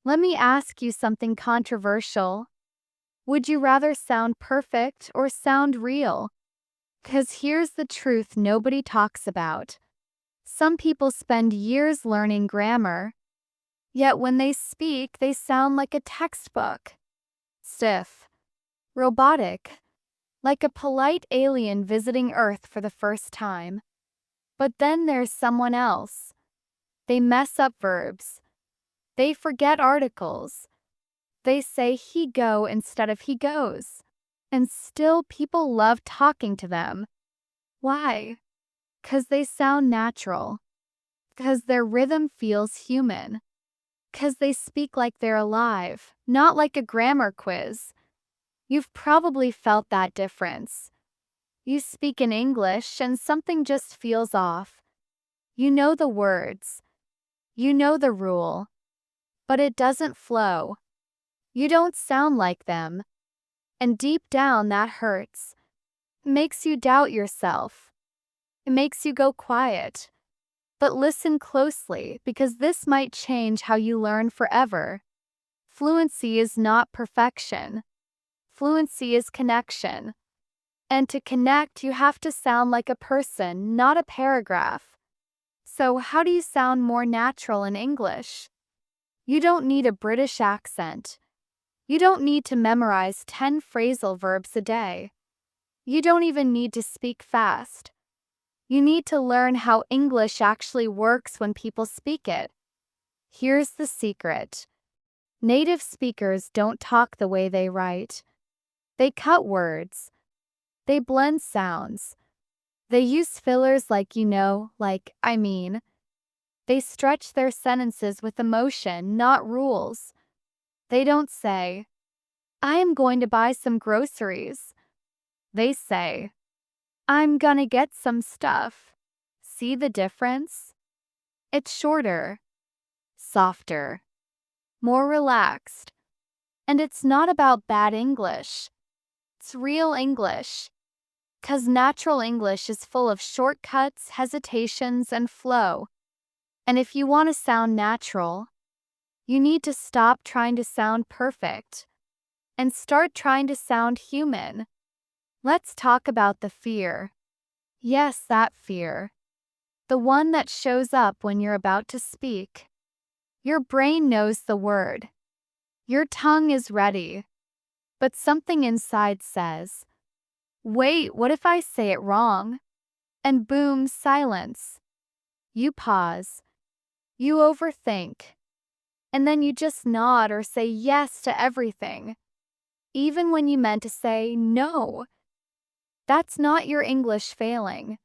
Let me ask you something controversial. Would you rather sound perfect or sound real? Because here's the truth nobody talks about. Some people spend years learning grammar, yet when they speak, they sound like a textbook. Stiff, robotic, like a polite alien visiting Earth for the first time. But then there's someone else. They mess up verbs. They forget articles. They say he go instead of he goes. And still people love talking to them. Why? 'Cause they sound natural. 'Cause their rhythm feels human. 'Cause they speak like they're alive, not like a grammar quiz. You've probably felt that difference. You speak in English and something just feels off. You know the words. You know the rule. But it doesn't flow. You don't sound like them. And deep down that hurts. It makes you doubt yourself. It makes you go quiet. But listen closely because this might change how you learn forever. Fluency is not perfection. Fluency is connection. And to connect, you have to sound like a person, not a paragraph. So how do you sound more natural in English? You don't need a British accent. You don't need to memorize 10 phrasal verbs a day. You don't even need to speak fast. You need to learn how English actually works when people speak it. Here's the secret. Native speakers don't talk the way they write. They cut words. They blend sounds. They use fillers like like I mean. They stretch their sentences with emotion, not rules. They don't say, I am going to buy some groceries. They say, I'm gonna get some stuff. See the difference? It's shorter, softer, more relaxed. And it's not about bad English. It's real English. 'Cause natural English is full of shortcuts, hesitations, and flow. And if you want to sound natural, you need to stop trying to sound perfect and start trying to sound human. Let's talk about the fear. Yes, that fear. The one that shows up when you're about to speak. Your brain knows the word. Your tongue is ready. But something inside says, wait, what if I say it wrong? And boom, silence. You pause. You overthink. And then you just nod or say yes to everything. Even when you meant to say no. That's not your English failing.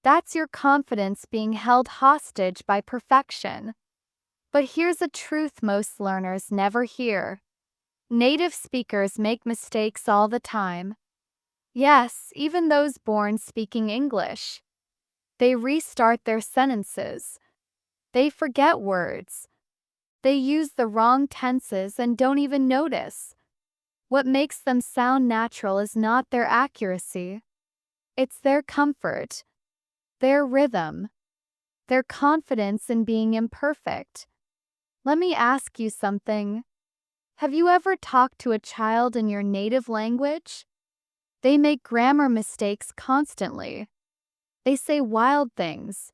That's your confidence being held hostage by perfection. But here's a truth most learners never hear. Native speakers make mistakes all the time. Yes, even those born speaking English. They restart their sentences. They forget words. They use the wrong tenses and don't even notice. What makes them sound natural is not their accuracy. It's their comfort, their rhythm, their confidence in being imperfect. Let me ask you something. Have you ever talked to a child in your native language? They make grammar mistakes constantly. They say wild things,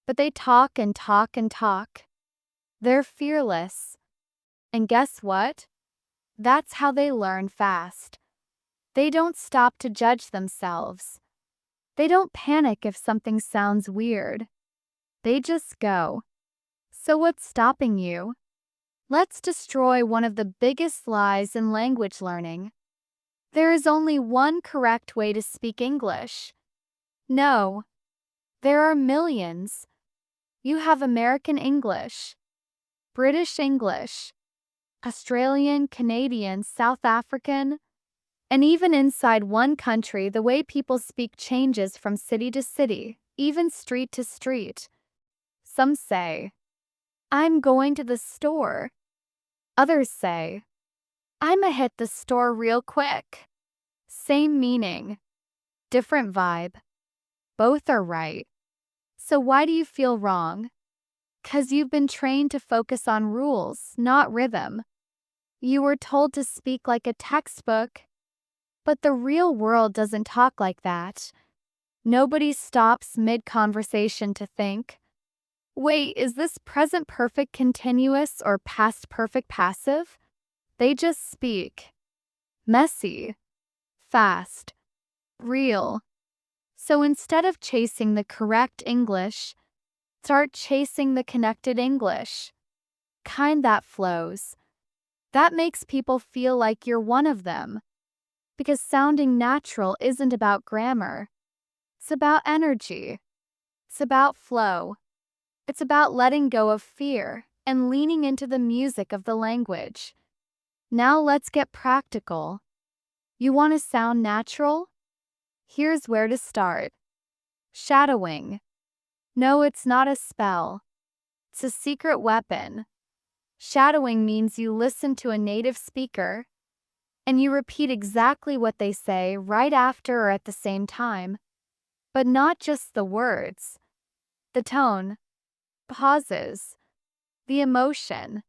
but they talk and talk and talk. They're fearless. And guess what? That's how they learn fast. They don't stop to judge themselves. They don't panic if something sounds weird. They just go. So what's stopping you? Let's destroy one of the biggest lies in language learning. There is only one correct way to speak English. No. There are millions. You have American English, British English, Australian, Canadian, South African, and even inside one country, the way people speak changes from city to city, even street to street. Some say, I'm going to the store. Others say, I'ma hit the store real quick. Same meaning, different vibe. Both are right. So why do you feel wrong? 'Cause you've been trained to focus on rules, not rhythm. You were told to speak like a textbook, but the real world doesn't talk like that. Nobody stops mid-conversation to think, wait, is this present perfect continuous or past perfect passive? They just speak. Messy, fast, real. So instead of chasing the correct English, start chasing the connected English. Kind that flows. That makes people feel like you're one of them. Because sounding natural isn't about grammar. It's about energy. It's about flow. It's about letting go of fear and leaning into the music of the language. Now let's get practical. You want to sound natural? Here's where to start. Shadowing. No, it's not a spell. It's a secret weapon. Shadowing means you listen to a native speaker and you repeat exactly what they say right after or at the same time. But not just the words, the tone, pauses, the emotion.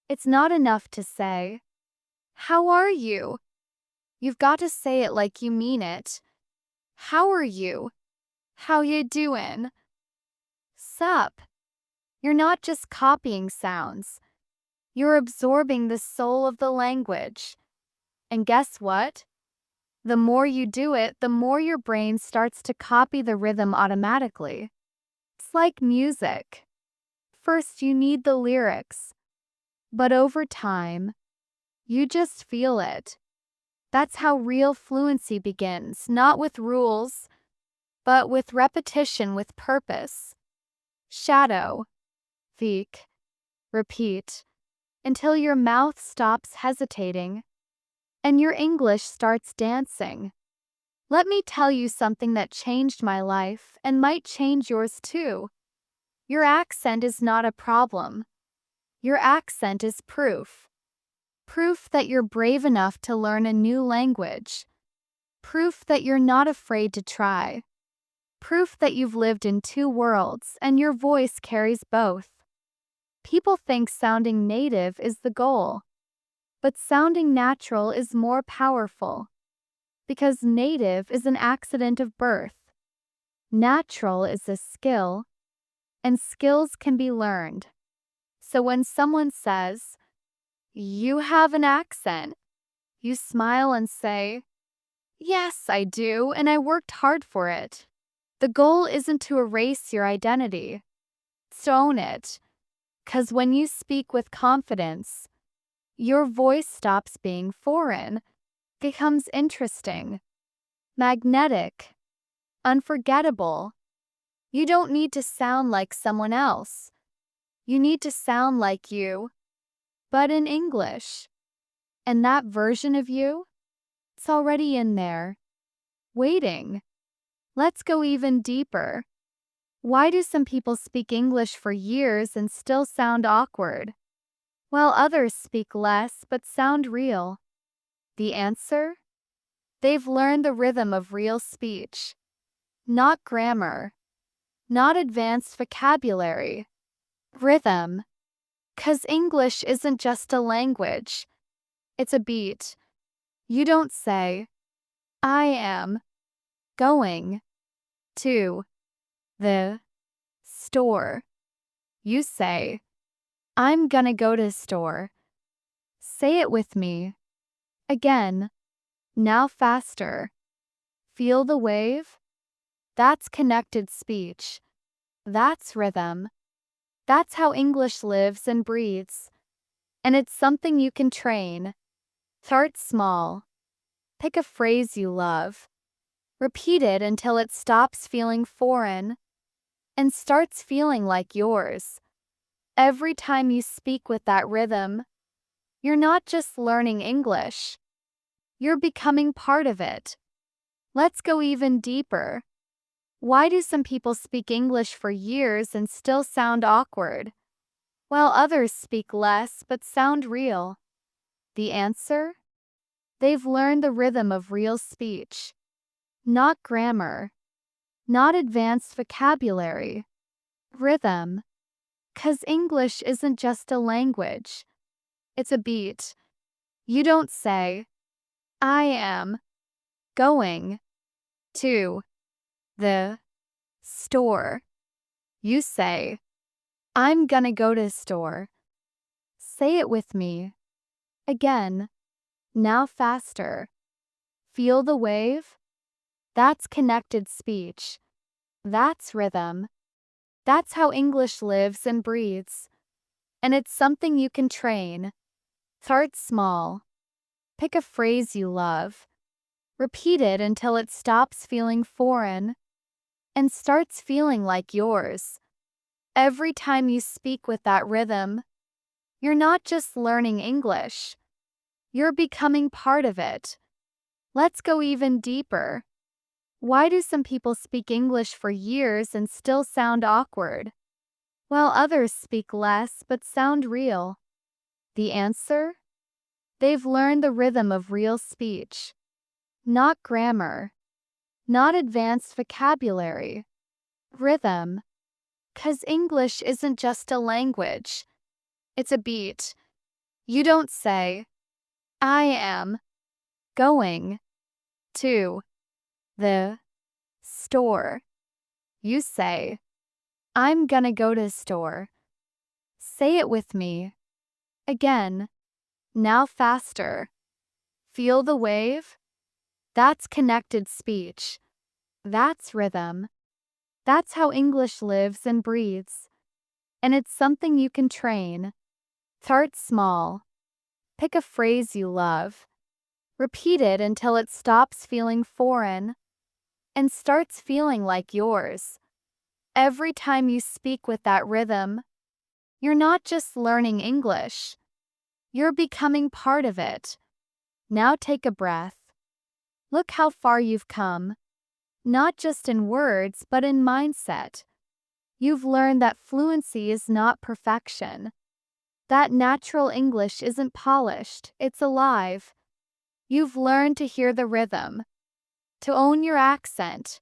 It's not enough to say, "How are you?" You've got to say it like you mean it. How are you? How you doing? Sup? You're not just copying sounds. You're absorbing the soul of the language. And guess what? The more you do it, the more your brain starts to copy the rhythm automatically. It's like music. First, you need the lyrics, but over time, you just feel it. That's how real fluency begins, not with rules, but with repetition with purpose. Shadow, speak, repeat, until your mouth stops hesitating and your English starts dancing. Let me tell you something that changed my life and might change yours too. Your accent is not a problem. Your accent is proof. Proof that you're brave enough to learn a new language. Proof that you're not afraid to try. Proof that you've lived in two worlds and your voice carries both. People think sounding native is the goal, but sounding natural is more powerful. Because native is an accident of birth. Natural is a skill, and skills can be learned. So when someone says, "You have an accent," you smile and say, "Yes, I do, and I worked hard for it." The goal isn't to erase your identity. It's to own it. 'Cause when you speak with confidence, your voice stops being foreign, becomes interesting, magnetic, unforgettable. You don't need to sound like someone else. You need to sound like you, but in English. And that version of you, it's already in there, waiting. Let's go even deeper. Why do some people speak English for years and still sound awkward, while others speak less but sound real? The answer? They've learned the rhythm of real speech. Not grammar. Not advanced vocabulary. Rhythm. 'Cause English isn't just a language. It's a beat. You don't say, "I am going to the store." You say, "I'm gonna go to the store." Say it with me. Again. Now faster. Feel the wave? That's connected speech. That's rhythm. That's how English lives and breathes. And it's something you can train. Start small. Pick a phrase you love. Repeat it until it stops feeling foreign and starts feeling like yours. Every time you speak with that rhythm, you're not just learning English. You're becoming part of it. Let's go even deeper. Why do some people speak English for years and still sound awkward, while others speak less but sound real? The answer? They've learned the rhythm of real speech. Not grammar. Not advanced vocabulary. Rhythm. 'Cause English isn't just a language, it's a beat. You don't say, I am going to the store. You say, I'm gonna go to the store. Say it with me. Again. Now faster. Feel the wave? That's connected speech. That's rhythm. That's how English lives and breathes. And it's something you can train. Start small. Pick a phrase you love. Repeat it until it stops feeling foreign and starts feeling like yours. Every time you speak with that rhythm, you're not just learning English, you're becoming part of it. Let's go even deeper. Why do some people speak English for years and still sound awkward, while others speak less but sound real? The answer? They've learned the rhythm of real speech. Not grammar. Not advanced vocabulary. Rhythm. 'Cause English isn't just a language, it's a beat. You don't say, I am going to the store. You say, I'm gonna go to the store. Say it with me. Again. Now faster. Feel the wave? That's connected speech. That's rhythm. That's how English lives and breathes. And it's something you can train. Start small. Pick a phrase you love. Repeat it until it stops feeling foreign and starts feeling like yours. Every time you speak with that rhythm, you're not just learning English, you're becoming part of it. Now take a breath. Look how far you've come, not just in words but in mindset. You've learned that fluency is not perfection, that natural English isn't polished, it's alive. You've learned to hear the rhythm, to own your accent,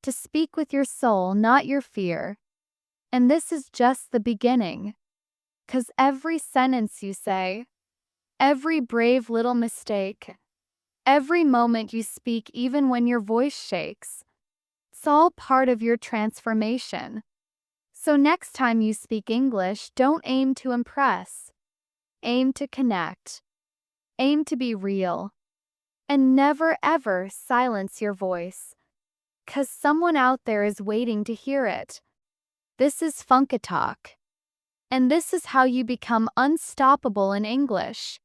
to speak with your soul, not your fear. And this is just the beginning. 'Cause every sentence you say, every brave little mistake, every moment you speak even when your voice shakes, it's all part of your transformation. So next time you speak English, don't aim to impress. Aim to connect. Aim to be real. And never ever silence your voice. 'Cause someone out there is waiting to hear it. This is Funkitalk. And this is how you become unstoppable in English.